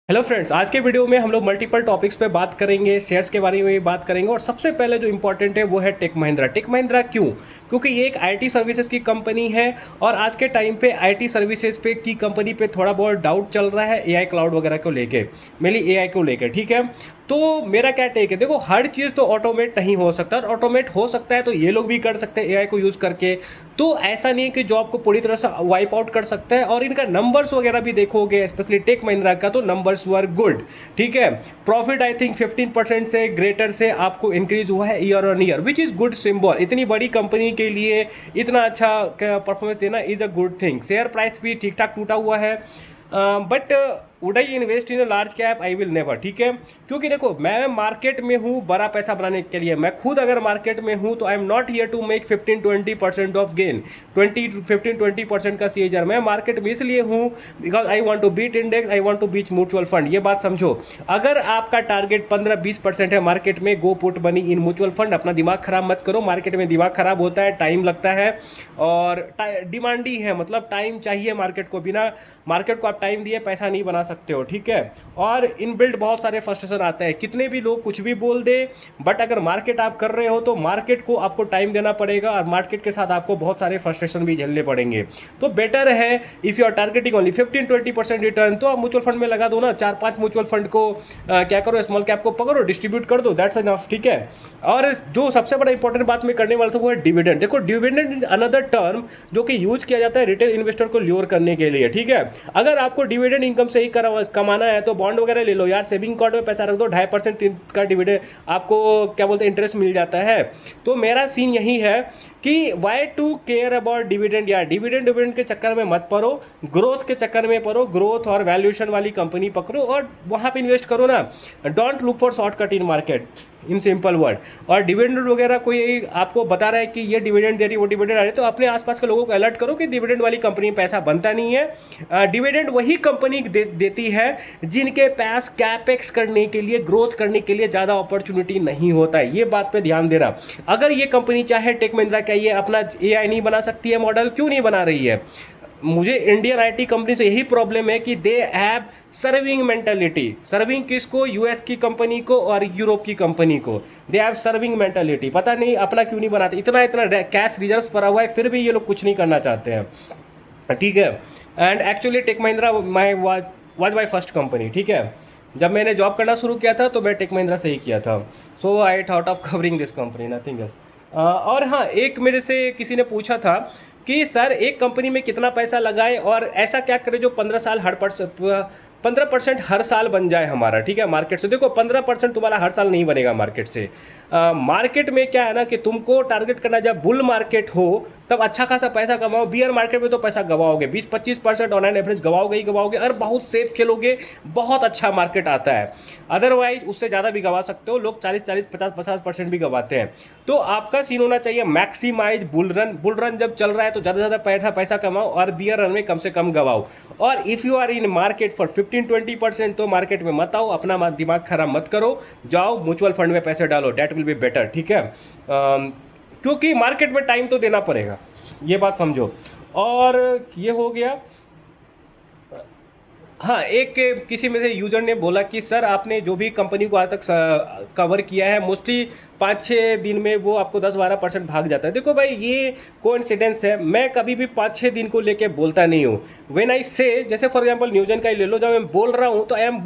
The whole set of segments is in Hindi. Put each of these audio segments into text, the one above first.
हेलो फ्रेंड्स, आज के वीडियो में हम लोग मल्टीपल टॉपिक्स पे बात करेंगे, शेयर्स के बारे में भी बात करेंगे। और सबसे पहले जो इंपॉर्टेंट है वो है टेक महिंद्रा। टेक महिंद्रा क्यों? क्योंकि ये एक आईटी सर्विसेज की कंपनी है और आज के टाइम पे आईटी सर्विसेज पे की कंपनी पे थोड़ा बहुत डाउट चल रहा है एआई क्लाउड वगैरह को लेके, मेनली एआई को लेके। ठीक है, तो मेरा क्या टेक है, देखो हर चीज़ तो ऑटोमेट नहीं हो सकता, और ऑटोमेट हो सकता है तो ये लोग भी कर सकते हैं एआई को यूज़ करके। तो ऐसा नहीं है कि जॉब को पूरी तरह से वाइप आउट कर सकता है। और इनका नंबर्स वगैरह भी देखोगे, स्पेशली टेक महिंद्रा का, तो नंबर्स वर गुड। ठीक है, प्रॉफिट आई थिंक 15% से ग्रेटर से आपको इंक्रीज हुआ है year on year, which is good symbol. इतनी बड़ी कंपनी के लिए इतना अच्छा परफॉर्मेंस देना is a good thing. Share price भी ठीक ठाक टूटा हुआ है, but would I invest in a large cap? I will never. ठीक है, क्योंकि देखो मैं मार्केट में हूँ बड़ा पैसा बनाने के लिए। मैं खुद अगर मार्केट में हूँ तो I am not here to make 15-20% of gain, 15-20% का सीएजर। मैं मार्केट में इसलिए हूँ because I want to beat index, I want to beat mutual fund. ये बात समझो। अगर आपका टारगेट 15-20% है मार्केट में, go put money in mutual fund. अपना दिमाग खराब मत करो, मार्केट में दिमाग खराब होता है, टाइम लगता है और डिमांड ही है, मतलब टाइम चाहिए मार्केट को। बिना मार्केट को आप टाइम दिए पैसा नहीं बना सकते हो। ठीक है, और इनबिल्ट बहुत सारे फ्रस्ट्रेशन आते हैं, कितने भी लोग कुछ भी बोल दे, बट अगर मार्केट आप कर रहे हो तो मार्केट को आपको टाइम देना पड़ेगा और मार्केट के साथ आपको बहुत सारे फ्रस्ट्रेशन भी झेलने पड़ेंगे। तो बेटर है if you are targeting only 15-20% return, तो आप म्यूचुअल फंड में लगा दो ना। 4-5 म्यूचुअल फंड को क्या करो, स्मॉल कैप को पकड़ो, डिस्ट्रीब्यूट कर दो, दैट्स इनफ। ठीक है, और जो सबसे बड़ा इंपॉर्टेंट बात मैं करने वाला था वो है डिविडेंड। देखो डिविडेंड इज अनदर टर्म जो कि यूज किया जाता है रिटेल इन्वेस्टर को ल्योर करने के लिए। ठीक है, अगर आपको डिविडेंड इनकम से ही कमाना है तो बॉन्ड वगैरह ले लो यार, सेविंग अकाउंट में पैसा रख दो, 2.5% का डिविडेंड आपको क्या बोलते हैं इंटरेस्ट मिल जाता है। तो मेरा सीन यही है कि why to care about dividend. यार डिविडेंड के चक्कर में मत पड़ो, ग्रोथ के चक्कर में पड़ो। ग्रोथ और वैल्यूएशन वाली कंपनी पकड़ो और वहाँ पे इन्वेस्ट करो ना। Don't look for shortcut in market, in simple word. और डिविडेंड वगैरह कोई आपको बता रहा है कि ये डिविडेंड दे रही है, वो डिविडेंड आ रही है, तो अपने आसपास के लोगों को अलर्ट करो कि डिविडेंड वाली कंपनी में पैसा बनता नहीं है। डिविडेंड वही कंपनी देती है जिनके पास कैपेक्स करने के लिए, ग्रोथ करने के लिए ज़्यादा अपॉर्चुनिटी नहीं होता है। ये बात पे ध्यान देना। अगर ये कंपनी चाहे टेक महिंद्रा क्या ये अपना एआई नहीं बना सकती है मॉडल, क्यों नहीं बना रही है? मुझे इंडियन आईटी कंपनी से यही प्रॉब्लम है कि they have serving mentality. Serving किसको? यूएस की कंपनी को और यूरोप की कंपनी को। They have serving mentality. पता नहीं अपना क्यों नहीं बनाते। इतना इतना कैश रिजर्व पड़ा हुआ है फिर भी ये लोग कुछ नहीं करना चाहते हैं। ठीक है, and actually tech Mahindra was my first company. ठीक है, जब मैंने जॉब करना शुरू किया था तो मैं टेक महिंद्रा से ही किया था। So I thought of covering this company, nothing else. और हाँ, एक मेरे से किसी ने पूछा था कि सर एक कंपनी में कितना पैसा लगाए और ऐसा क्या करे जो 15% हर साल बन जाए हमारा। ठीक है, मार्केट से। देखो 15% तुम्हारा हर साल नहीं बनेगा मार्केट से। मार्केट में क्या है ना कि तुमको टारगेट करना, जब बुल मार्केट हो तब अच्छा खासा पैसा कमाओ। बियर मार्केट में तो पैसा गवाओगे, 20-25% ऑन एन एवरेज गवाओगे ही गवाओगे। अगर बहुत सेफ खेलोगे बहुत अच्छा मार्केट आता है, अदरवाइज उससे ज़्यादा भी गवा सकते हो। लोग 40-40, 50-50% भी गवाते हैं। तो आपका सीन होना चाहिए maximise bull run. Bull run जब चल रहा है तो ज़्यादा से ज़्यादा पैसा कमाओ और बियर रन में कम से कम गवाओ। और if you are in market for 15-20% तो मार्केट में मत आओ, अपना दिमाग खराब मत करो, जाओ म्यूचुअल फंड में पैसे डालो, डेट विल बी बेटर। ठीक है, क्योंकि मार्केट में टाइम तो देना पड़ेगा, ये बात समझो। और ये हो गया। हाँ, एक किसी में से यूजर ने बोला कि सर आपने जो भी कंपनी को आज तक कवर किया है मोस्टली 5-6 दिन में वो आपको 10-12% भाग जाता है। देखो भाई ये कोइंसिडेंस है, मैं कभी भी 5-6 दिन को लेके बोलता नहीं हूँ। व्हेन आई से, जैसे फॉर एग्जांपल न्यूजन का ही ले लो, जब मैं बोल रहा हूँ तो आई एम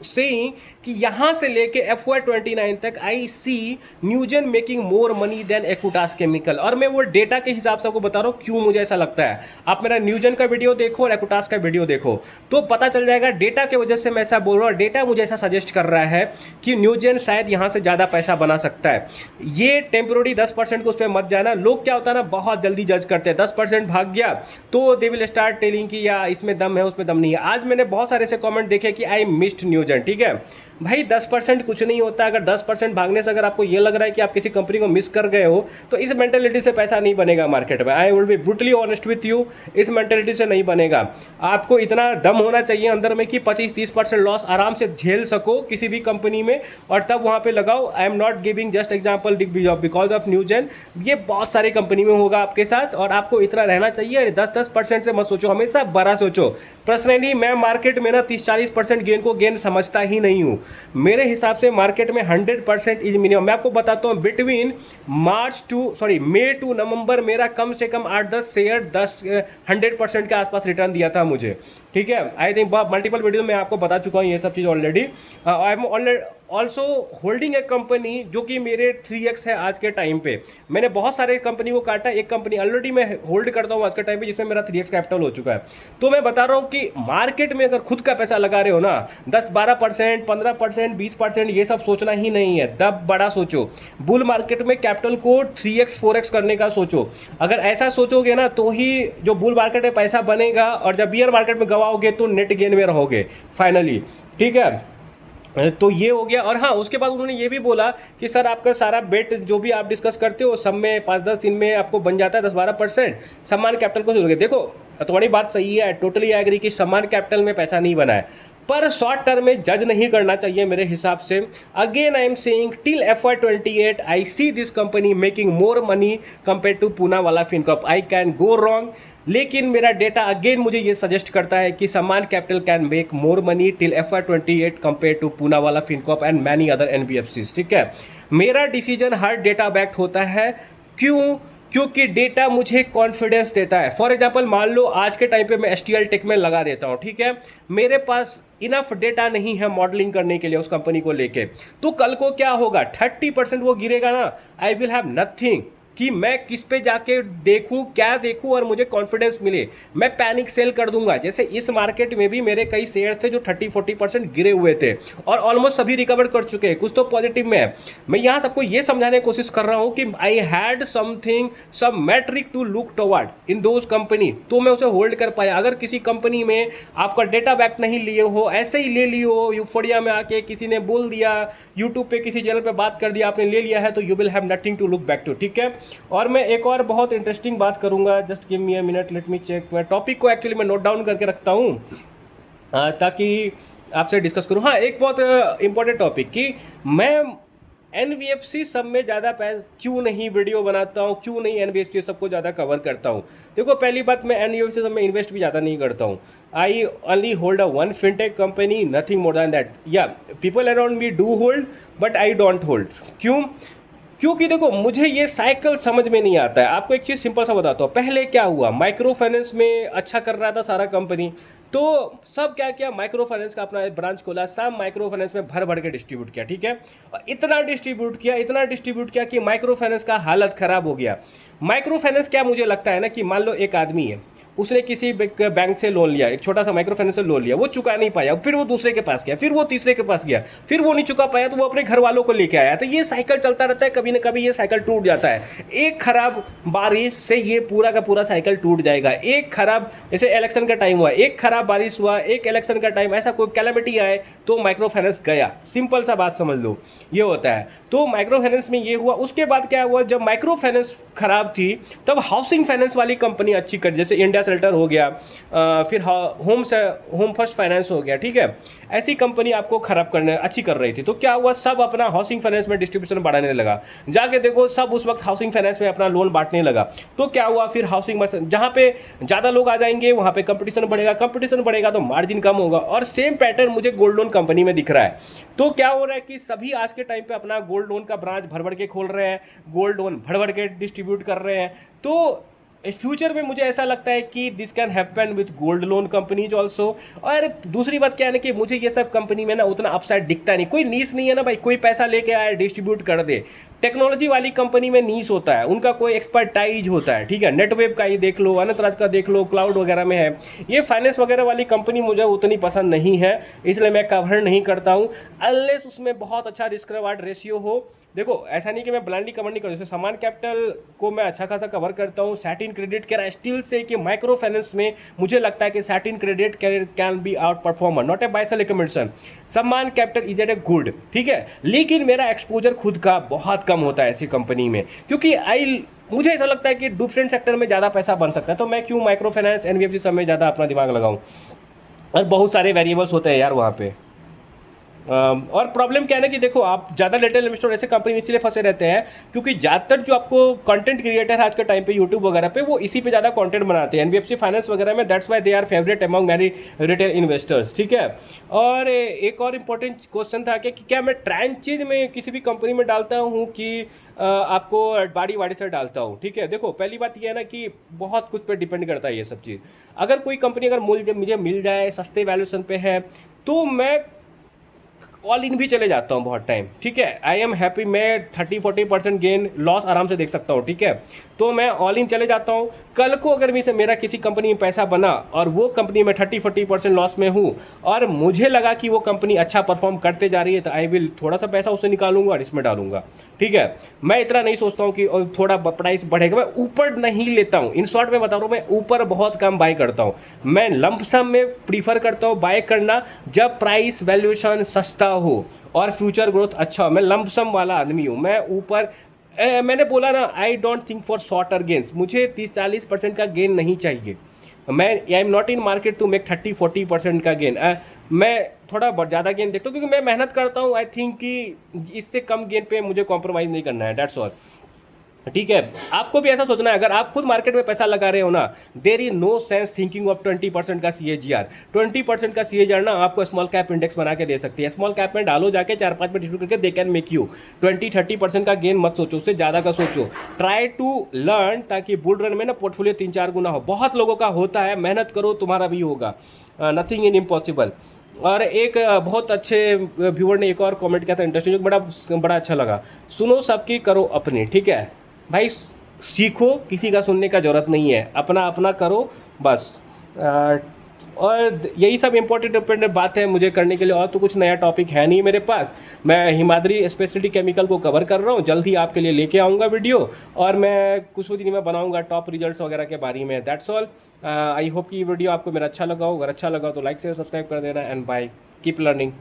सेइंग कि यहाँ से लेके FY29 तक आई सी न्यूजन making more money than Equitas chemical. और मैं वो डेटा के हिसाब से आपको बता रहा हूँ क्यों मुझे ऐसा लगता है। आप मेरा न्यूजन का वीडियो देखो और एक्विटास का वीडियो देखो तो पता चल जाएगा। डेटा के वजह से मैं ऐसा बोल रहा हूँ, डेटा मुझे ऐसा सजेस्ट कर रहा है कि न्यूजन शायद यहाँ से ज़्यादा पैसा बना सकता है। ये टेम्पोररी 10% को उस पर मत जाना। लोग क्या होता है ना, बहुत जल्दी जज करते हैं। 10% भाग गया तो दे विल स्टार्ट टेलिंग कि या इसमें दम है उसमें दम नहीं है। आज मैंने बहुत सारे ऐसे कमेंट देखे कि आई मिस्ड न्यूजन। ठीक है, भाई 10% कुछ नहीं होता। अगर 10% भागने से अगर आपको ये लग रहा है कि आप किसी कंपनी को मिस कर गए हो, तो इस मेंटेलिटी से पैसा नहीं बनेगा मार्केट में। I will be brutally honest with you, इस मेंटेलिटी से नहीं बनेगा। आपको इतना दम होना चाहिए अंदर में कि 25-30% लॉस आराम से झेल सको किसी भी कंपनी में, और तब वहाँ पे लगाओ। आई am not giving just example because of Newgen, ये बहुत सारी कंपनी में होगा आपके साथ, और आपको इतना रहना चाहिए। 10-10% से मत सोचो, हमेशा बड़ा सोचो। पर्सनली मैं मार्केट में ना 30-40% गेन को गेन समझता ही नहीं हूँ। मेरे हिसाब से मार्केट में 100% इज मिनिमम। मैं आपको बताता हूँ, बिटवीन मई टू नवंबर मेरा कम से कम 8-10 शेयर 100% के आसपास रिटर्न दिया था मुझे, ठीक है। आई थिंक मल्टीपल वीडियो में आपको बता चुका हूँ ये सब चीज़ already. I am also holding a company जो कि मेरे 3x है आज के टाइम पे। मैंने बहुत सारे कंपनी को काटा, एक कंपनी ऑलरेडी मैं होल्ड करता हूँ आज के टाइम पे जिसमें मेरा 3x कैपिटल हो चुका है। तो मैं बता रहा हूँ कि मार्केट में अगर खुद का पैसा लगा रहे हो ना, 10-12%, 15%, 20%, ये सब सोचना ही नहीं है। दब बड़ा सोचो। बुल मार्केट में कैपिटल को 3x 4x करने का सोचो। अगर ऐसा सोचोगे ना तो ही जो बुल मार्केट में पैसा बनेगा, और जब बियर मार्केट में गवाओगे तो नेट गेन में रहोगे फाइनली, ठीक है। तो ये हो गया। और हाँ, उसके बाद उन्होंने ये भी बोला कि सर आपका सारा बेट जो भी आप डिस्कस करते हो सब में 5-10 दिन में आपको बन जाता है 10-12%। सम्मान कैपिटल को जोड़ोगे। देखो तुम्हारी बात सही है, टोटली एग्री कि सम्मान कैपिटल में पैसा नहीं बना है, पर शॉर्ट टर्म में जज नहीं करना चाहिए मेरे हिसाब से। Again I am saying till FY28 I see this company making more money compare to Poonawalla Fincorp. I can go wrong, लेकिन मेरा डेटा अगेन मुझे ये सजेस्ट करता है कि Sammaan Capital can make more money till FY28 compare to Poonawalla Fincorp and many other NBFCs, ठीक है। मेरा डिसीजन हर डेटा बैक्ड होता है। क्यों? क्योंकि डेटा मुझे कॉन्फिडेंस देता है। फॉर एग्जाम्पल मान लो आज के टाइम पे मैं STL टेक में लगा देता हूँ, ठीक है, मेरे पास इनफ डेटा नहीं है मॉडलिंग करने के लिए उस कंपनी को लेके, तो कल को क्या होगा? 30% वो गिरेगा ना, आई विल हैव नथिंग कि मैं किस पे जाके देखूं, क्या देखूं और मुझे कॉन्फिडेंस मिले। मैं पैनिक सेल कर दूंगा। जैसे इस मार्केट में भी मेरे कई शेयर्स थे जो 30-40% गिरे हुए थे, और ऑलमोस्ट सभी रिकवर कर चुके हैं, कुछ तो पॉजिटिव में है। मैं यहाँ सबको ये समझाने की कोशिश कर रहा हूँ कि I had something, some metric to look toward in those company, तो मैं उसे होल्ड कर पाया। अगर किसी कंपनी में आपका डेटा बैक नहीं लिए हो, ऐसे ही ले लिए हो, यूफोरिया में आके किसी ने बोल दिया, यूट्यूब पे किसी चैनल पे बात कर दिया, आपने ले लिया है, तो you will have nothing to look back to, ठीक है। और मैं एक और बहुत इंटरेस्टिंग बात करूंगा, just give me a minute, let me check. मैं टॉपिक को एक्चुअली मैं नोट डाउन करके रखता हूँ ताकि आपसे डिस्कस करूँ। हाँ, एक बहुत इंपॉर्टेंट टॉपिक कि मैं NBFC सब में ज़्यादा क्यों नहीं वीडियो बनाता हूँ, क्यों नहीं NBFC सबको ज़्यादा कवर करता हूँ। देखो पहली बात, मैं NBFC सब में इन्वेस्ट भी ज़्यादा नहीं करता हूँ। I only hold a one fintech company, nothing more than that. या people around me do hold, but I don't hold. क्यों? क्योंकि देखो मुझे ये साइकिल समझ में नहीं आता है। आपको एक चीज़ सिंपल सा बताता हूँ। पहले क्या हुआ, माइक्रो फाइनेंस में अच्छा कर रहा था सारा कंपनी, तो सब क्या किया, माइक्रो फाइनेंस का अपना ब्रांच खोला, सब माइक्रो फाइनेंस में भर भर के डिस्ट्रीब्यूट किया, ठीक है। और इतना डिस्ट्रीब्यूट किया कि माइक्रो फाइनेंस का हालत ख़राब हो गया। माइक्रो फाइनेंस क्या, मुझे लगता है ना कि मान लो एक आदमी है, उसने किसी बैंक से लोन लिया, एक छोटा सा माइक्रो फाइनेंस से लोन लिया, वो चुका नहीं पाया, फिर वो दूसरे के पास गया, फिर वो तीसरे के पास गया, फिर वो नहीं चुका पाया तो वो अपने घर वालों को लेके आया। तो ये साइकिल चलता रहता है, कभी ना कभी ये साइकिल टूट जाता है। एक खराब बारिश से ये पूरा का पूरा साइकिल टूट जाएगा। एक खराब, जैसे इलेक्शन का टाइम हुआ, एक खराब बारिश हुआ, एक इलेक्शन का टाइम, ऐसा कोई कैलेमिटी आए तो माइक्रो फाइनेंस गया। सिंपल सा बात समझ लो, ये होता है। तो माइक्रो फाइनेंस में ये हुआ। उसके बाद क्या हुआ, जब माइक्रो फाइनेंस खराब थी तब हाउसिंग फाइनेंस वाली कंपनी अच्छी कर, जैसे इंडिया शेल्टर हो गया, फिर होम फर्स्ट फाइनेंस हो गया, ठीक है। ऐसी कंपनी आपको खराब करने अच्छी कर रही थी, तो क्या हुआ, सब अपना हाउसिंग फाइनेंस में डिस्ट्रीब्यूशन बढ़ाने लगा। जाके देखो सब उस वक्त हाउसिंग फाइनेंस में अपना लोन बांटने लगा। तो क्या हुआ, फिर हाउसिंग जहाँ पे ज़्यादा लोग आ जाएंगे वहाँ पे कंपटीशन बढ़ेगा तो मार्जिन कम होगा। और सेम पैटर्न मुझे गोल्ड लोन कंपनी में दिख रहा है। तो क्या हो रहा है कि सभी आज के टाइम पे अपना गोल्ड लोन का ब्रांच भर भर के खोल रहे हैं, गोल्ड लोन भर भर के डिस्ट्रीब्यूट कर रहे हैं। तो फ्यूचर में मुझे ऐसा लगता है कि this can happen with gold loan companies also. और दूसरी बात क्या है ना कि मुझे ये सब कंपनी में ना उतना अपसाइड दिखता नहीं। कोई नीस नहीं है ना भाई, कोई पैसा लेके आए डिस्ट्रीब्यूट कर दे। टेक्नोलॉजी वाली कंपनी में नीश होता है, उनका कोई एक्सपर्टाइज होता है, ठीक है। नेटवेब का ही देख लो, अनंतराज का देख लो, क्लाउड वगैरह में है। ये फाइनेंस वगैरह वाली कंपनी मुझे उतनी पसंद नहीं है, इसलिए मैं कवर नहीं करता हूँ अनलेस उसमें बहुत अच्छा रिस्क रिवार्ड रेशियो हो। देखो ऐसा नहीं कि मैं ब्लाइंडली कवर नहीं करता, जैसे समान कैपिटल को मैं अच्छा खासा कवर करता हूँ, satin Credit care still say कि माइक्रो फाइनेंस में मुझे लगता है कि Satin Credit Care can be outperformer, not a buy sell recommendation. Sammaan Capital is at a good, ठीक है, लेकिन मेरा एक्सपोजर खुद का बहुत कम होता है ऐसी कंपनी में, क्योंकि मुझे ऐसा लगता है कि डिफरेंट सेक्टर में ज़्यादा पैसा बन सकता है, तो मैं क्यों माइक्रो फाइनेंस एनबीएफसी सब में ज़्यादा अपना दिमाग लगाऊं। और बहुत सारे वेरिएबल्स होते हैं यार वहाँ पे। और प्रॉब्लम क्या है ना कि देखो आप ज़्यादा लिटिल इन्वेस्टर ऐसे कंपनी में इसलिए फंसे रहते हैं क्योंकि ज़्यादातर जो आपको कंटेंट क्रिएटर है आज के टाइम पे यूट्यूब वगैरह पे, वो इसी पे ज़्यादा कंटेंट बनाते हैं एनबीएफसी फाइनेंस वगैरह में, that's why they are favourite among many retail investors, ठीक है। और एक और इम्पोर्टेंट क्वेश्चन था कि क्या मैं ट्रांचेज में किसी भी कंपनी में डालता हूँ कि आपको बाड़ी वाड़ी से डालता हूँ, ठीक है। देखो पहली बात यह है ना कि बहुत कुछ पे डिपेंड करता है ये सब चीज़। अगर कोई कंपनी अगर मुझे मिल जाए सस्ते वैल्यूएशन पे है तो मैं ऑल इन भी चले जाता हूँ बहुत टाइम, ठीक है। आई एम हैप्पी, मैं 30-40% गेन लॉस आराम से देख सकता हूँ, ठीक है। तो मैं ऑल इन चले जाता हूँ। कल को अगर मेरा किसी कंपनी में पैसा बना और वो कंपनी में 30-40% लॉस में हूँ और मुझे लगा कि वो कंपनी अच्छा परफॉर्म करते जा रही है, तो आई विल थोड़ा सा पैसा उससे निकालूंगा और इसमें डालूंगा, ठीक है। मैं इतना नहीं सोचता हूँ कि थोड़ा प्राइस बढ़ेगा, मैं ऊपर नहीं लेता हूँ। इन शॉर्ट में बता रहा हूँ, मैं ऊपर बहुत कम बाय करता हूँ। मैं लंप सम में प्रीफर करता हूँ बाय करना जब प्राइस वैल्यूएशन सस्ता हो और फ्यूचर ग्रोथ अच्छा हो। मैं लंप सम वाला आदमी हूँ। मैं ऊपर मैंने बोला ना, I don't think for shorter gains. मुझे 30-40% का गेन नहीं चाहिए। मैं I am not in market to make 30-40% का गेन। मैं थोड़ा ज़्यादा गेन देखता हूँ क्योंकि मैं मेहनत करता हूँ। आई थिंक कि इससे कम गेन पे मुझे कॉम्प्रोमाइज़ नहीं करना है, दैट्स ऑल, ठीक है। आपको भी ऐसा सोचना है, अगर आप खुद मार्केट में पैसा लगा रहे हो ना, there is no sense thinking of 20% का CAGR। 20% का CAGR ना आपको स्मॉल कैप इंडेक्स बना के दे सकती है। स्मॉल कैप में डालो जाके 4-5 में डिस्ट्रीब्यूट करके, दे कैन मेक यू 20-30% का गेन मत सोचो, उससे ज़्यादा का सोचो। ट्राई टू लर्न, ताकि बुल रन में ना पोर्टफोलियो 3-4 गुना हो। बहुत लोगों का होता है, मेहनत करो तुम्हारा भी होगा, नथिंग इन इम्पॉसिबल। और एक बहुत अच्छे व्यूअर ने एक और कमेंट किया था इंटरेस्टिंग, जो बड़ा अच्छा लगा, सुनो सबकी करो अपनी, ठीक है भाई। सीखो, किसी का सुनने का ज़रूरत नहीं है, अपना अपना करो बस। और यही सब इंपॉर्टेंट बात है मुझे करने के लिए, और तो कुछ नया टॉपिक है नहीं मेरे पास। मैं हिमाद्री स्पेशलिटी केमिकल को कवर कर रहा हूँ, जल्द ही आपके लिए लेके आऊँगा वीडियो, और मैं कुछ दिन में बनाऊँगा टॉप रिजल्ट्स वगैरह के बारे में। That's all. आई होप कि ये वीडियो आपको मेरा अच्छा लगा हो। अगर अच्छा लगा तो लाइक से सब्सक्राइब कर देना, एंड बाय, कीप लर्निंग।